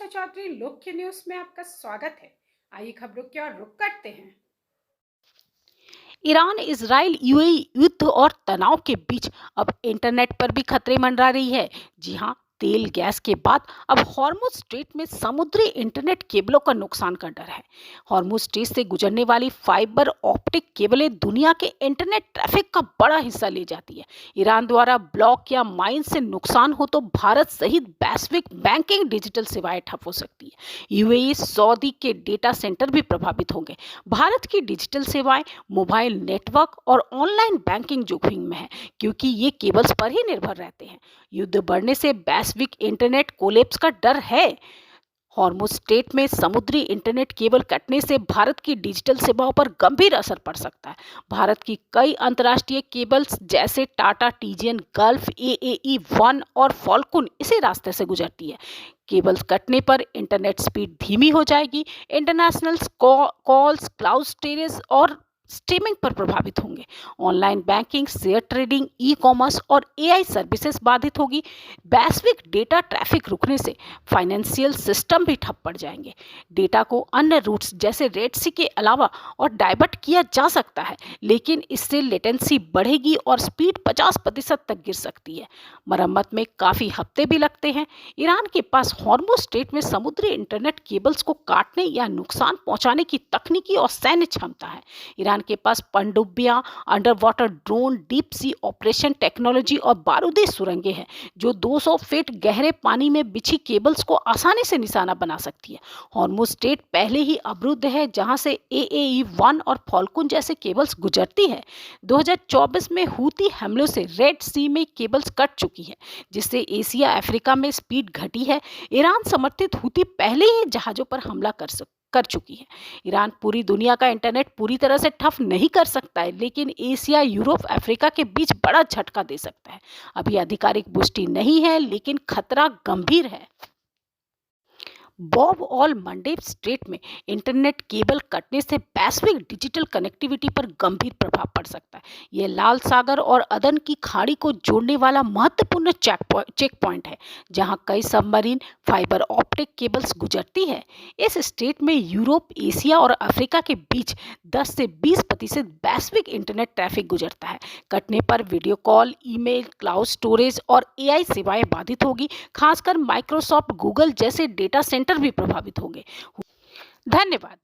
नमस्कार चौधरी, लोक न्यूज में आपका स्वागत है। आइए खबरों की ओर रुख करते हैं। ईरान इजराइल यूएई युद्ध और तनाव के बीच अब इंटरनेट पर भी खतरे मंडरा रही है। जी हां, तेल गैस के बाद अब हॉर्मुज स्ट्रेट में समुद्री इंटरनेट केबलों का नुकसान का डर है। हॉर्मुज स्ट्रेट से गुजरने वाली फाइबर ऑप्टिक केबलें दुनिया के इंटरनेट ट्रैफिक का बड़ा हिस्सा ले जाती है। ईरान द्वारा ब्लॉक या माइन से नुकसान हो तो भारत सहित वैश्विक बैंकिंग डिजिटल सेवाएं ठप हो सकती है। यूएई सऊदी के डेटा सेंटर भी प्रभावित होंगे। भारत की डिजिटल सेवाएं, मोबाइल नेटवर्क और ऑनलाइन बैंकिंग जोखिम में है, क्योंकि ये केबल्स पर ही निर्भर रहते हैं। युद्ध बढ़ने से वैश्विक इंटरनेट कोलैप्स का डर है। हॉर्मुज स्ट्रेट में समुद्री इंटरनेट केबल कटने से भारत की डिजिटल सेवाओं पर गंभीर असर पड़ सकता है। भारत की कई अंतर्राष्ट्रीय केबल्स जैसे टाटा टीजीएन, गल्फ, एएई वन और फॉल्कन इसी रास्ते से गुजरती है। केबल्स कटने पर इंटरनेट स्पीड धीमी हो जाएगी। इंटरनेशनल कॉल्स, क्लाउड स्टोरेज और स्ट्रीमिंग पर प्रभावित होंगे। Online banking, share trading, e commerce और एआई सर्विसेज बाधित होगी। वैश्विक डेटा ट्रैफिक रुकने से फाइनेंशियल सिस्टम भी ठप पड़ जाएंगे। डेटा को अन्य रूट्स जैसे रेड सी के अलावा और डाइवर्ट किया जा सकता है, लेकिन इससे लेटेंसी बढ़ेगी और स्पीड 50% तक गिर सकती है। मरम्मत में काफ़ी हफ्ते भी लगते हैं। ईरान के पास हॉर्मुज स्ट्रेट में समुद्री इंटरनेट केबल्स को काटने या नुकसान पहुंचाने की तकनीकी और सैन्य क्षमता है। ईरान के पास पनडुब्बियां, under water drone, deep sea operation technology और बारूदी सुरंगें हैं जो 200 फीट गहरे पानी में बिछी केबल्स को आसानी से निशाना बना सकती है। हॉर्मुज स्ट्रेट पहले ही अवरुद्ध है, जहां से एएई वन और फॉल्कन जैसे केबल्स गुजरती है। 2024 में हूती हमलों से रेड सी में केबल्स कट चुकी है, जिससे एशिया अफ्रीका में स्पीड घटी है। ईरान समर्थित हूती पहले ही जहाजों पर हमला कर चुकी है। ईरान पूरी दुनिया का इंटरनेट पूरी तरह से ठप नहीं कर सकता है, लेकिन एशिया, यूरोप, अफ्रीका के बीच बड़ा झटका दे सकता है। अभी आधिकारिक पुष्टि नहीं है, लेकिन खतरा गंभीर है। बॉब ऑल मंडे स्ट्रेट में इंटरनेट केबल कटने से वैश्विक डिजिटल कनेक्टिविटी पर गंभीर प्रभाव पड़ सकता है। यह लाल सागर और अदन की खाड़ी को जोड़ने वाला महत्वपूर्ण चेक पॉइंट है, जहां कई सबमरीन फाइबर ऑप्टिक केबल्स गुजरती है। इस स्ट्रेट में यूरोप, एशिया और अफ्रीका के बीच 10 से 20% वैश्विक इंटरनेट ट्रैफिक गुजरता है। कटने पर video call, email, cloud storage और एआई सेवाएं बाधित होगी। खासकर माइक्रोसॉफ्ट, गूगल जैसे डेटा सेंटर भी प्रभावित होंगे। धन्यवाद।